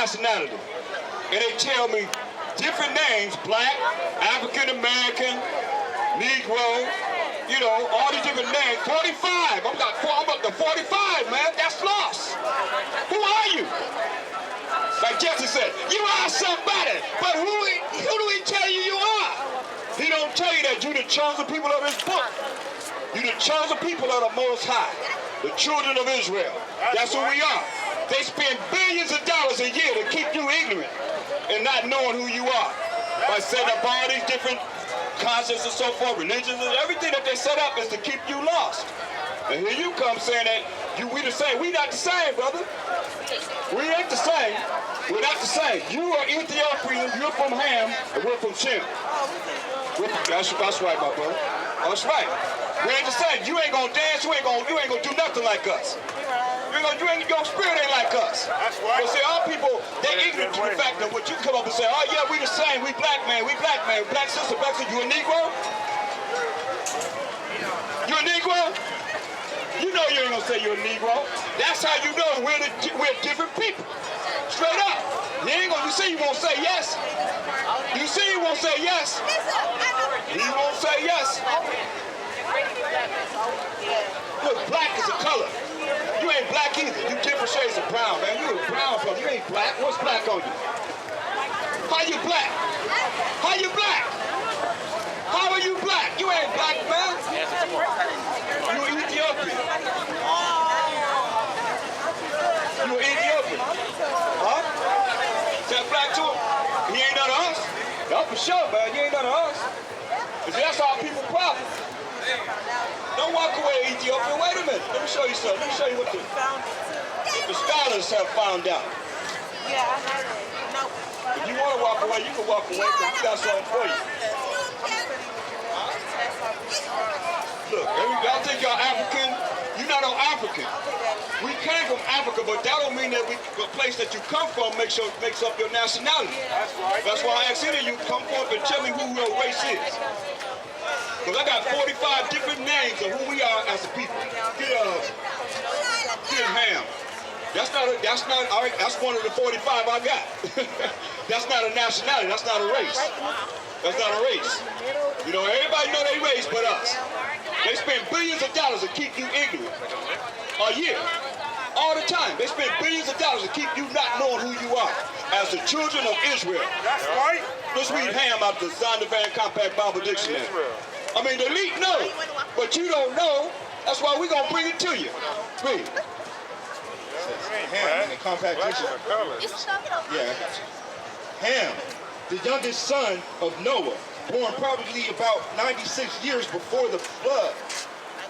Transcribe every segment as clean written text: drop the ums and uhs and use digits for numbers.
nationality. And they tell me different names, black, African American, Negro, you know, all these different names. 45, I'm up to 45, man, that's lost. Who are you? Like Jesse said, you are somebody, but who do he tell you you are? He don't tell you that you the chosen people of his book. You the chosen people of the Most High, the children of Israel. That's who we are. They spend billions of dollars a year to keep you ignorant and not knowing who you are. By setting up all these different concepts and so forth, religions, and everything that they set up is to keep you lost. And here you come saying that we the same. We not the same, brother. We ain't the same. We're not the same. You are Ethiopian, you're from Ham, and we're from Shem. That's right, my brother. That's right. We ain't the same. You ain't gonna dance, you ain't gonna do nothing like us. Your spirit ain't like us. That's right. But see, all people, they ignorant to the fact that what you come up and say, oh yeah, we the same, we black man, black sister, you a Negro? You a Negro? You know you ain't gonna say you're a Negro. That's how you know we're different people. Straight up. You see he won't say yes. You see he won't say yes. He won't say yes. Look, black is a color. You ain't black either. You different shades of brown, man. You a brown brother. You ain't black. What's black on you? How you black? How you black? How are you black? You ain't black, man. You Ethiopian. You Ethiopian. Huh? Is that black too? He ain't none of us. That's for sure, man. You ain't none of us. That's our people problem. Don't walk away, Ethiopia. Wait a minute. Let me show you something. Let me show you what the scholars have found out. Yeah, I heard it. No. If you want to walk away, you can walk away because we got something for you. Look, y'all think y'all African? You're not no African. We came from Africa, but that don't mean that the place that you come from makes up your nationality. That's why I asked you, you come forth and tell me who your race is. Because I got 45 different names of who we are as a people. Get Ham. That's one of the 45 I got. That's not a nationality. That's not a race. That's not a race. You know, everybody know they race but us. They spend billions of dollars to keep you ignorant. A year. All the time. They spend billions of dollars to keep you not knowing who you are as the children of Israel. That's right. Let's read Ham out of the Zondervan Compact Bible Dictionary. I mean, the elite know, but you don't know. That's why we're going to bring it to you. Read. Ham in the Compact Dictionary. Yeah. Ham, the youngest son of Noah, born probably about 96 years before the flood,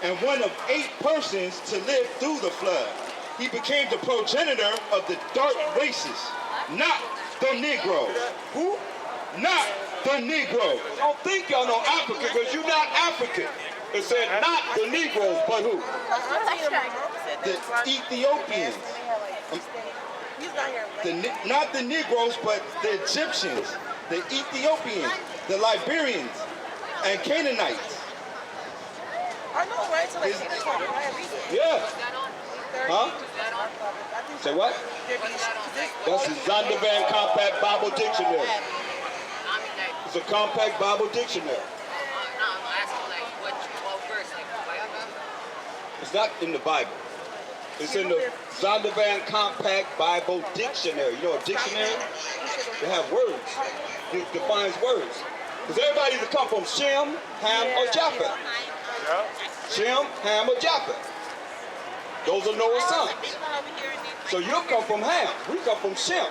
and one of 8 persons to live through the flood. He became the progenitor of the dark races, not the Negroes. Who? Not the Negroes. Don't think y'all know Africa because you're not African. It said not the Negroes, but who? The Ethiopians. Not the Negroes, but the Egyptians, the Ethiopians, the Liberians, and Canaanites. I know, right? So like, yeah. Huh? Say what? That's the Zondervan Compact Bible Dictionary. It's a compact Bible dictionary. It's not in the Bible. It's in the Zondervan Compact Bible Dictionary. You know a dictionary? They have words. It defines words. Because everybody either come from Shem, Ham, or Japheth. Shem, Ham, or Japheth. Those are Noah's sons. So you come from Ham. We come from Shem.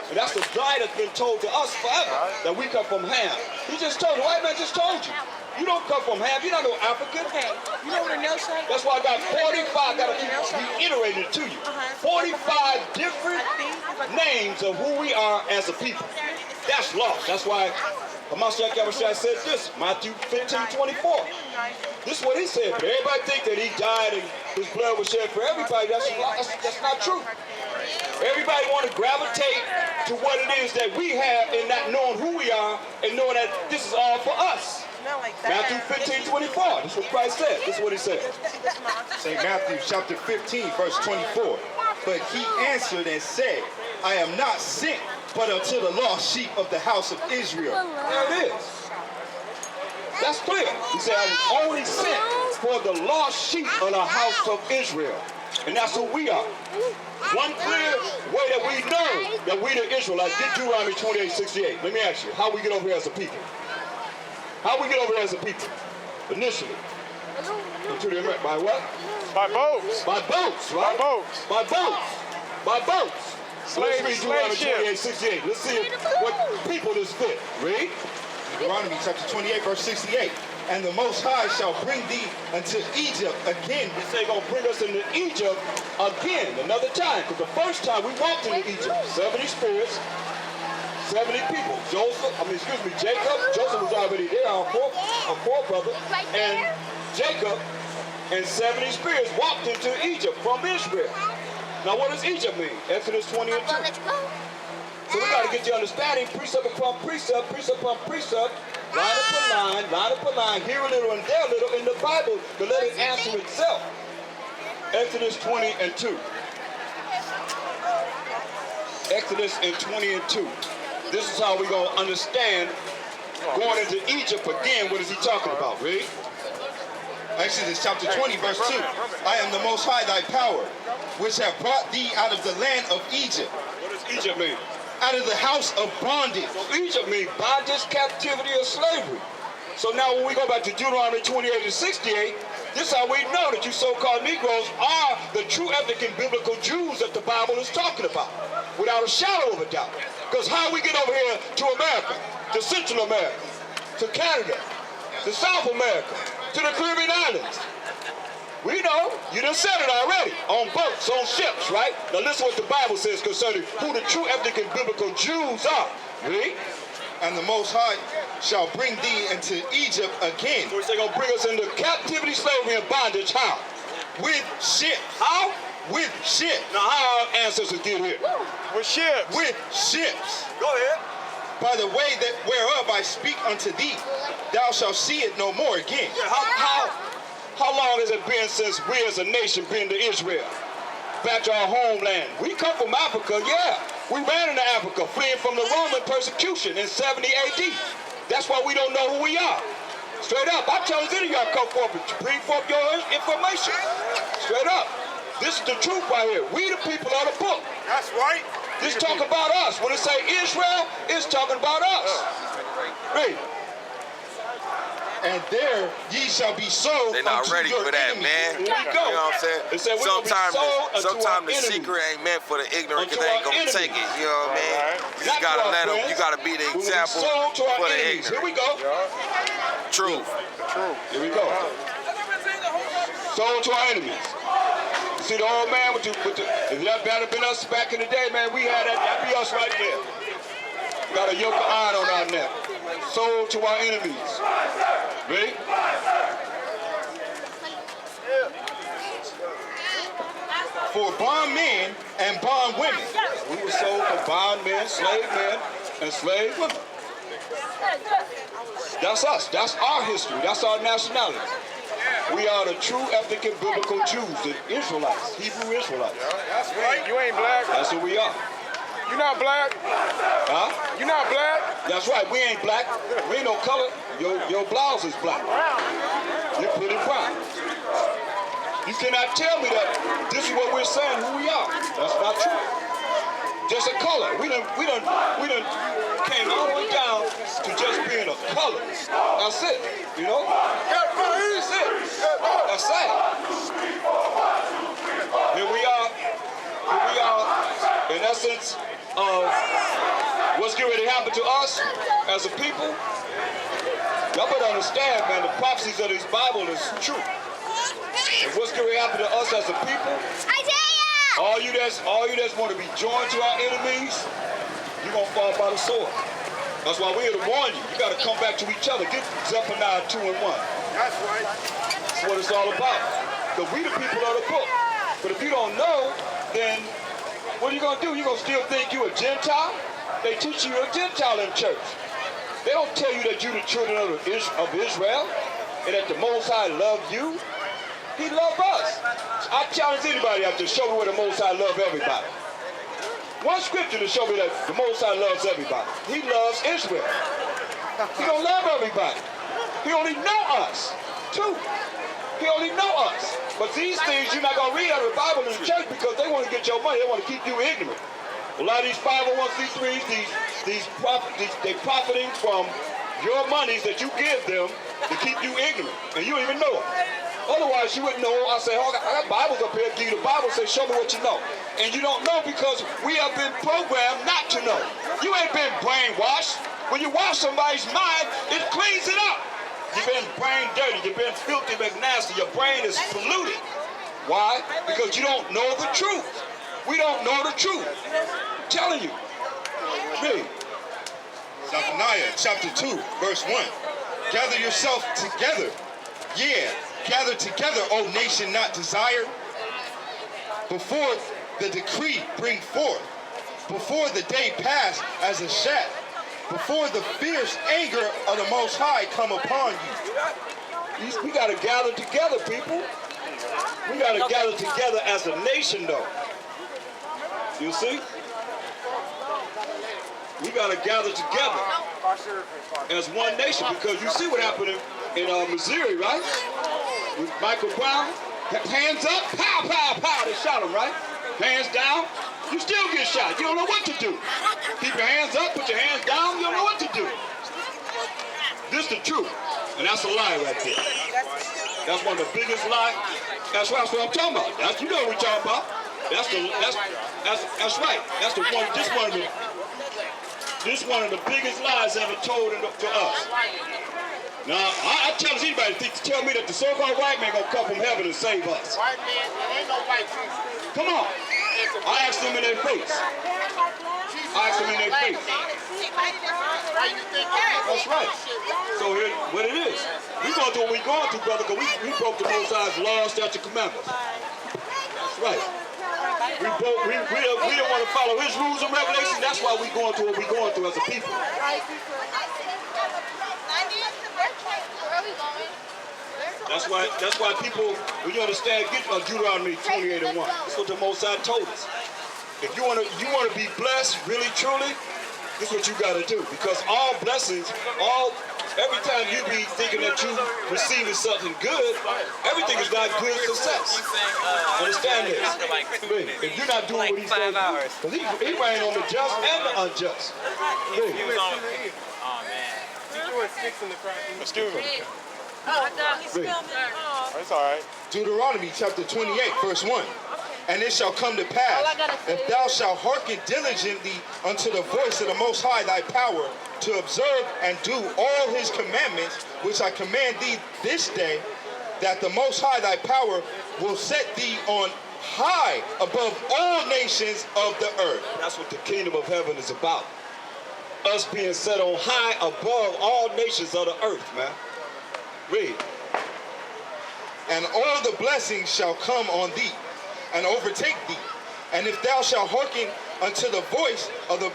And that's the lie that's been told to us forever, that we come from Ham. He just told you, the white man just told you. You don't come from Ham. You're not no African. Okay. You know what a notion? That's why I got 45. I got to keep reiterating it to you. 45 different names of who we are as a people. That's lost. That's why Hamashiach Yahushua said this, Matthew 15:24. This is what he said. Everybody think that he died and his blood was shed for everybody. That's not true. Everybody want to gravitate to what it is that we have and not knowing who we are and knowing that this is all for us. Matthew 15:24. This is what Christ said. This is what he said. St. Matthew chapter 15, verse 24. But he answered and said, I am not sent but unto the lost sheep of the house of Israel. There it is. That's clear. He said, I was only sent for the lost sheep of the house of Israel. And that's who we are. One clear way that we know that we the Israelites. Get Deuteronomy 28:68. Let me ask you, how we get over here as a people? How we get over here as a people? Initially. Into the America. By what? By boats. By boats, right? By boats. By boats. By boats. So let's read Deuteronomy 28:68. Let's see what people this fit. Read. Deuteronomy chapter 28, verse 68. And the Most High shall bring thee unto Egypt again. He said he's going to bring us into Egypt again, another time. Because the first time we walked into Egypt, 70 spirits, 70 people. Jacob. Joseph was already there, our forebrother. And Jacob and 70 spirits walked into Egypt from Israel. Now what does Egypt mean? Exodus 20 and 2. So we got to get the understanding, precept upon precept, precept upon precept, line upon line, here a little and there a little in the Bible to let it answer itself. Exodus 20 and 2. Exodus in 20 and 2. This is how we're going to understand going into Egypt again. What is he talking about? Read. Exodus chapter 20, verse 2. I am the Most High thy power, which have brought thee out of the land of Egypt. What does Egypt mean? Out of the house of bondage. So Egypt means bondage, captivity, or slavery. So now when we go back to Deuteronomy 28 and 68, this is how we know that you so-called Negroes are the true ethnic and biblical Jews that the Bible is talking about, without a shadow of a doubt. Because how we get over here to America, to Central America, to Canada, to South America, to the Caribbean islands? We know, you done said it already, on boats, on ships, right? Now listen what the Bible says concerning who the true ethnic and biblical Jews are. Read. And the Most High shall bring thee into Egypt again. So he's going to bring us into captivity, slavery, and bondage. How? With ships. How? With ships. Now how our ancestors get here? With ships. With ships. Go ahead. By the way that whereof I speak unto thee, thou shalt see it no more again. Yeah, how long has it been since we as a nation been to Israel? Back to our homeland. We come from Africa, yeah. We ran into Africa, fleeing from the Roman persecution in 70 AD. That's why we don't know who we are. Straight up. I challenge any of y'all come forward, bring forth your information. Straight up. This is the truth right here. We the people of the book. That's right. This talk about us. When it say Israel, it's talking about us. Read. And there ye shall be sold. They're not unto ready your for that, enemies. man. Here we go. You know what I'm saying? It said we're gonna be sold unto Sometimes our the enemies. secret ain't meant for the ignorant Unto because they ain't our gonna take it. enemies. You know what I mean? Right. You Not just gotta to our let them. friends. You gotta be the We will be example sold to our for the enemies. Here ignorant. we go. Truth. True. Here we go. Sold to our enemies. You see the old man with the if that had been us back in the day, man, we had that. That'd be us right there. Got a yoke of iron on our neck. Sold to our enemies. Ready? For bondmen and bondwomen. We were sold for bondmen, slave men, and slave women. That's us. That's our history. That's our nationality. We are the true ethnic and biblical Jews, the Israelites, Hebrew Israelites. That's right. You ain't black. That's who we are. You not black. Huh? You not black. That's right. We ain't black. We ain't no color. Your blouse is black. You're pretty brown. You cannot tell me that this is what we're saying, who we are. That's not true. Just a color. We done came all the way down to just being a color. That's it. You know? That's it. That's sad. Here we are. In essence of what's getting ready to happen to us as a people. Y'all better understand, man, the prophecies of this Bible is true. And what's going to happen to us as a people? All you that's want to be joined to our enemies, you're going to fall by the sword. That's why we're here to warn you. You got to come back to each other. Get Zephaniah 2 and 1. That's right. That's what it's all about. Because we the people of the book. But if you don't know, then what are you going to do? You're going to still think you're a Gentile? They teach you you're a Gentile in church. They don't tell you that you're the children of Israel and that the Most High loved you. He loved us. I challenge anybody out there, show me where the Most High loved everybody. one scripture to show me that the Most High loves everybody. He loves Israel. He don't love everybody. He only know us, too. He only know us. But these things you're not going to read out of the Bible in the church because they want to get your money. They want to keep you ignorant. A lot of these 501c3s, they profiting from your monies that you give them to keep you ignorant. And you don't even know it. Otherwise, you wouldn't know. I say, oh, I got Bibles up here. Give you the Bible. Say, show me what you know. And you don't know because we have been programmed not to know. You ain't been brainwashed. When you wash somebody's mind, it cleans it up. You've been brain dirty. You've been filthy, been nasty. Your brain is polluted. Why? Because you don't know the truth. We don't know the truth. I'm telling you. Read. Zephaniah chapter 2, verse 1. Gather yourself together. Yeah, gather together, O nation not desired. Before the decree bring forth. Before the day pass as a shaft. Before the fierce anger of the Most High come upon you. We got to gather together, people. We got to gather together as a nation, though. You see? We got to gather together as one nation because you see what happened in Missouri, right? With Michael Brown, hands up, pow, pow, pow, they shot him, right? Hands down, you still get shot. You don't know what to do. Keep your hands up, put your hands down, you don't know what to do. This the truth, and that's a lie right there. That's one of the biggest lies. That's what I'm talking about. You know what we're talking about. That's right. That's the one. This one of the biggest lies ever told to us. Now, I challenge anybody to tell me that the so-called white man gonna come from heaven and save us. White man, there ain't no white Jesus. Come on. I asked them in their face. I asked them in their face. Why you think that? That's right. So here, what it is. We going through what we going through, brother, because we broke the Most High's laws, statutes, commandments. That's right. We don't want to follow his rules and regulations. That's why we going through what we going through as a people. That's why people, when you understand, get Deuteronomy 28:1. That's what the Most High told us. If you want to be blessed, really, truly, this is what you got to do. Because all blessings, every time you be thinking that you receiving something good, everything is not good success. Understand this. If you're not doing what he says, because he reigns on the just and the unjust. Oh, man. He's doing sticks in the front. Excuse me. It's all right. Deuteronomy chapter 28, verse 1. And it shall come to pass, if thou shalt hearken diligently unto the voice of the Most High thy power, to observe and do all his commandments, which I command thee this day, that the Most High thy power will set thee on high above all nations of the earth. That's what the kingdom of heaven is about. Us being set on high above all nations of the earth, man. Read. And all the blessings shall come on thee, and overtake thee. And if thou shalt hearken unto the voice of the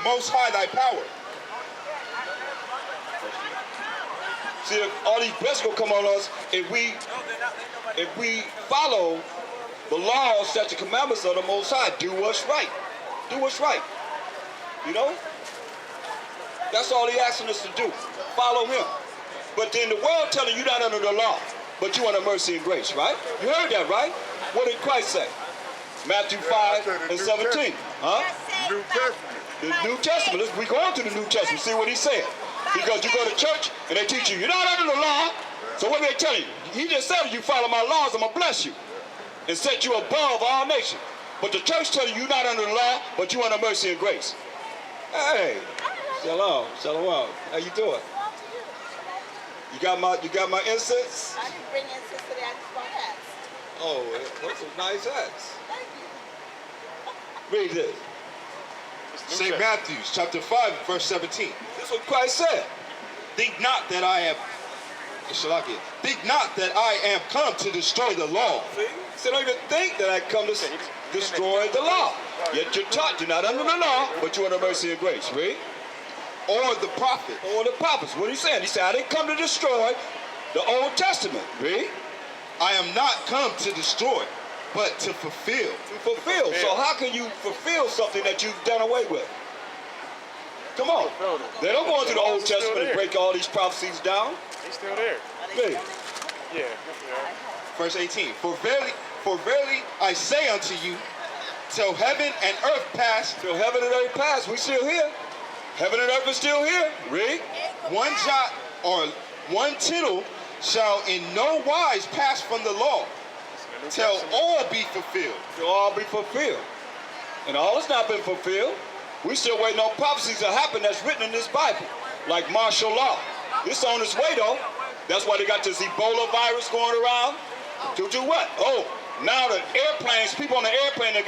Most High thy power. See, all these blessings will come on us if we follow the laws, statutes, commandments of the Most High. Do what's right. Do what's right. You know? That's all he asking us to do. Follow him. But then the world telling you not under the law, but you under mercy and grace, right? You heard that, right? What did Christ say? Matthew 5 and 17. Huh? New Testament. The New Testament. We going to the New Testament. See what he said. Because you go to church and they teach you, you're not under the law. So what they tell you? He just said, if you follow my laws, I'm going to bless you and set you above all nations. But the church tells you you're not under the law, but you under mercy and grace. Hey, shalom, shalom. How you doing? You got my incense? I didn't bring incense today. I just bought hats. Oh, those are nice hats. Thank you. Read this. St. Matthew chapter 5, verse 17. This is what Christ said. Think not that I am come to destroy the law. See? So don't even think that I come to destroy the law. Yet you're taught you're not under the law, but you're under mercy and grace. Read. Or the prophet. Or the prophets. What he said? He said, I didn't come to destroy the Old Testament. Read. I am not come to destroy, but to fulfill. To fulfill. So how can you fulfill something that you've done away with? Come on. They don't go into the Old Testament and break all these prophecies down. He's still there. Hey, Yeah. Verse 18. For verily I say unto you, till heaven and earth pass, till heaven and earth pass, we still here. Heaven and earth is still here. Read. one jot or one tittle shall in no wise pass from the law, till all be fulfilled. Till all be fulfilled. And all has not been fulfilled. We still waiting on prophecies to happen that's written in this Bible, like martial law. It's on its way though. That's why they got this Ebola virus going around. To do what? Oh, now the airplanes, people on the airplane that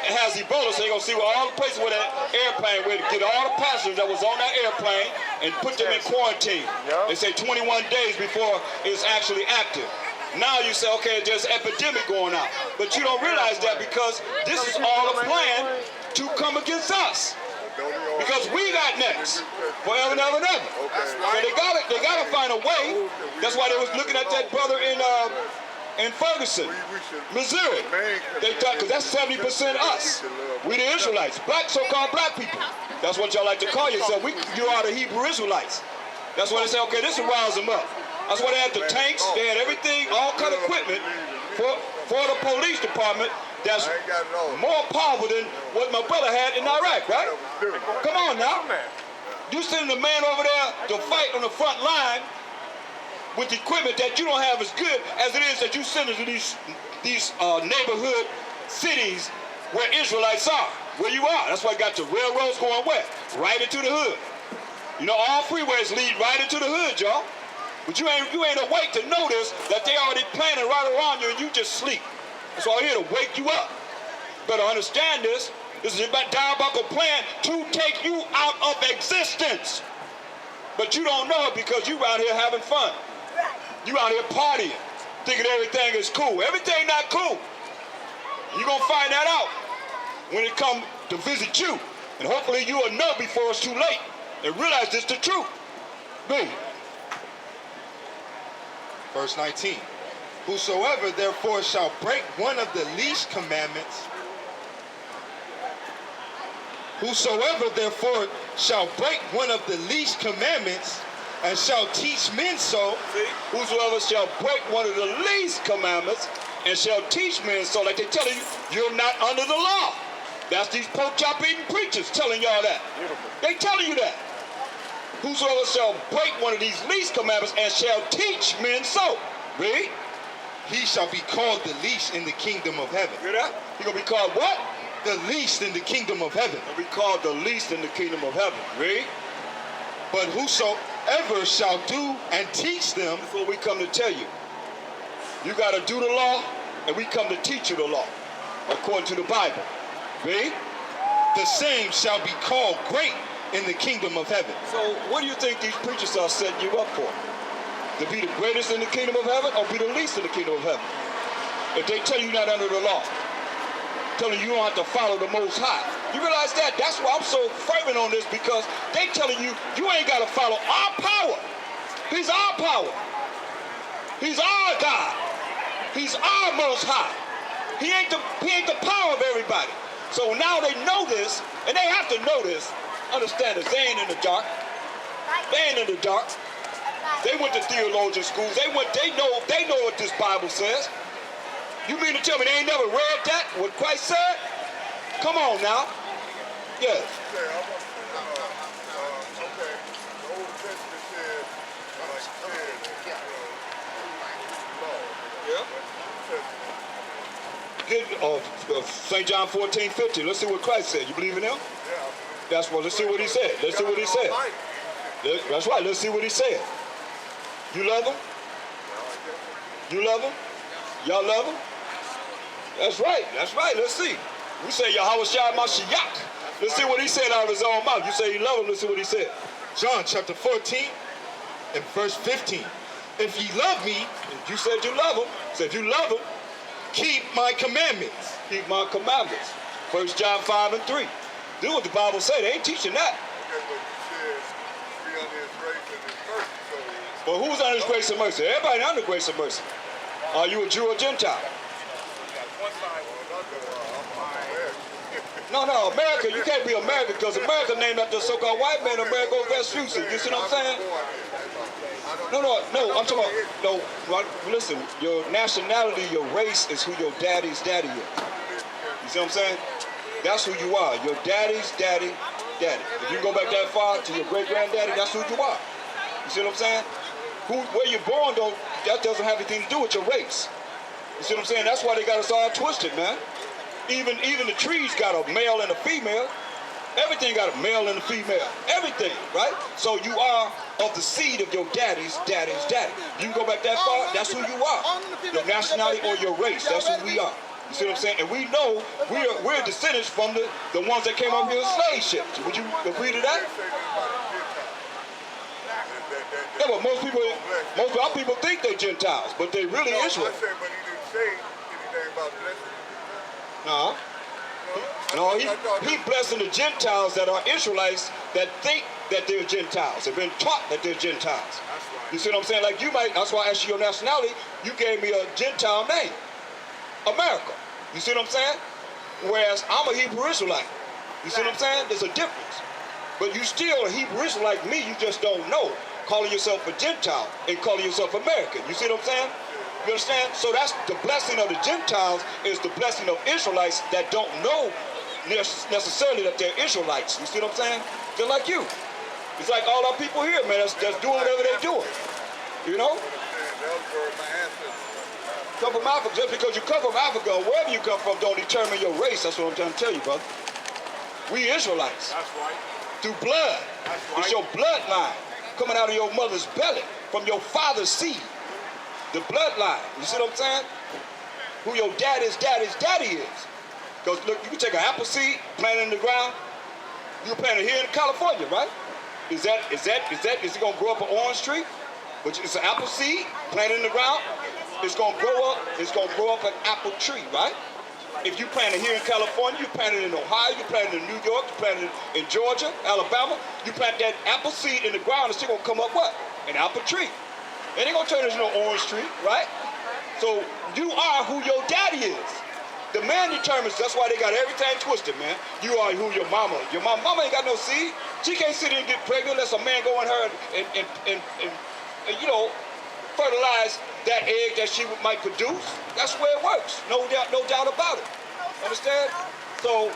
has Ebola, so they're gonna see where all the places where that airplane would get all the passengers that was on that airplane and put them in quarantine. They say 21 days before it's actually active. Now you say, okay, there's epidemic going on. But you don't realize that because this is all a plan to come against us. Because we got next. Forever and ever and ever. So they gotta find a way. That's why they was looking at that brother in Ferguson, Missouri. They thought, because that's 70% us. We the Israelites, so-called black people. That's what y'all like to call yourself. You are the Hebrew Israelites. That's why they say, okay, this will rouse them up. That's why they had the tanks, they had everything, all kind of equipment for the police department that's more powerful than what my brother had in Iraq, right? Come on now. You sending a man over there to fight on the front line with equipment that you don't have as good as it is that you send to these neighborhood cities where Israelites are, where you are. That's why you got the railroads going where? Right into the hood. You know, all freeways lead right into the hood, y'all. But you ain't awake to notice that they already planning right around you and you just sleep. It's all here to wake you up. Better understand this. This is a diabolical plan to take you out of existence. But you don't know it because you out here having fun. You out here partying, thinking everything is cool. Everything not cool. You're going to find that out when it comes to visit you. And hopefully you will know before it's too late and realize this the truth. Boom. Verse 19. Whosoever therefore shall break one of the least commandments, whosoever therefore shall break one of the least commandments and shall teach men so. See? Whosoever shall break one of the least commandments and shall teach men so, like they telling you, you're not under the law. That's these pork chop eating preachers telling y'all that. Beautiful. They telling you that. Whosoever shall break one of these least commandments and shall teach men so. Read. He shall be called the least in the kingdom of heaven. Hear that? He gonna be called what? The least in the kingdom of heaven. He'll be called the least in the kingdom of heaven. Read. But whosoever shall do and teach them. That's what we come to tell you. You gotta do the law, and we come to teach you the law, according to the Bible. Read. The same shall be called great in the kingdom of heaven. So what do you think these preachers are setting you up for? To be the greatest in the kingdom of heaven or be the least in the kingdom of heaven? If they tell you you're not under the law, telling you don't have to follow the Most High. You realize that? That's why I'm so fervent on this, because they telling you you ain't got to follow our power. He's our power. He's our God. He's our Most High. He ain't the power of everybody. So now they know this, and they have to know this. Understand this. They ain't in the dark. They ain't in the dark. They went to theologian schools. They know what this Bible says. You mean to tell me they ain't never read that, what Christ said? Come on now. Yes. Get St. John 14:50. Let's see what Christ said. You believe in him? That's what. Let's see what he said. Let's see what he said. That's right. Let's see what he said. You love him? You love him? Y'all love him? That's right. That's right. Let's see. We say Yahweh Shai Mashiach. Let's see what he said out of his own mouth. You say you love him. Let's see what he said. John chapter 14 and verse 15. If ye love me, you said you love him. So if you love him, keep my commandments. Keep my commandments. 1 John 5:3. Do what the Bible say. They ain't teaching that. But who's under his grace and mercy? Everybody under grace and mercy. Are you a Jew or Gentile? No, America, you can't be American because America named after the so-called white man, Amerigo Vespucci. You see what I'm saying? No, I'm talking about, no, listen, your nationality, your race is who your daddy's daddy is. You see what I'm saying? That's who you are. Your daddy's daddy. If you go back that far to your great-granddaddy, that's who you are. You see what I'm saying? Where you're born, though, that doesn't have anything to do with your race. You see what I'm saying? That's why they got us all twisted, man. Even the trees got a male and a female. Everything got a male and a female. Everything, right? So you are of the seed of your daddy's daddy. You can go back that far, that's who you are. Your nationality or your race, that's who we are. You see what I'm saying? And we know we're descendants from the ones that came up here in slave ships. Would you agree to that? Yeah, but most of our people think they're Gentiles, but they really Israel. But he didn't say anything about blessing. No, he blessing the Gentiles that are Israelites that think that they're Gentiles, have been taught that they're Gentiles. You see what I'm saying? Like you might, that's why I asked you your nationality, you gave me a Gentile name, America. You see what I'm saying? Whereas I'm a Hebrew Israelite. You see what I'm saying? There's a difference. But you still a Hebrew Israelite like me, you just don't know. Calling yourself a Gentile and calling yourself American. You see what I'm saying? You understand? So that's the blessing of the Gentiles is the blessing of Israelites that don't know necessarily that they're Israelites. You see what I'm saying? Just like you. It's like all our people here, man, that's doing whatever they're doing. You know? Come from Africa. Just because you come from Africa or wherever you come from don't determine your race. That's what I'm trying to tell you, brother. We Israelites. That's right. Through blood. That's right. It's your bloodline coming out of your mother's belly from your father's seed. The bloodline. You see what I'm saying? Who your daddy is. Because look, you can take an apple seed, plant it in the ground. You plant it here in California, right? Is it gonna grow up an orange tree? Which is an apple seed, planted in the ground. It's gonna grow up an apple tree, right? If you plant it here in California, you plant it in Ohio, you plant it in New York, you plant it in Georgia, Alabama, you plant that apple seed in the ground, it's still gonna come up what? An apple tree. It ain't gonna turn into no orange tree, right? So you are who your daddy is. The man determines, that's why they got everything twisted, man. You are who your mama ain't got no seed. She can't sit there and get pregnant unless a man go in her and you know, fertilize that egg that she might produce. That's the way it works. No doubt about it. Understand? So,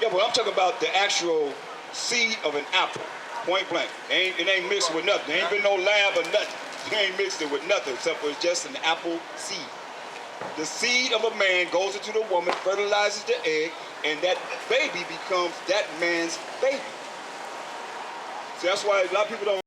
yeah, but I'm talking about the actual seed of an apple, point blank. It ain't mixed with nothing. There ain't been no lab or nothing. You ain't mixed it with nothing except for it's just an apple seed. The seed of a man goes into the woman, fertilizes the egg, and that baby becomes that man's baby. See, that's why a lot of people don't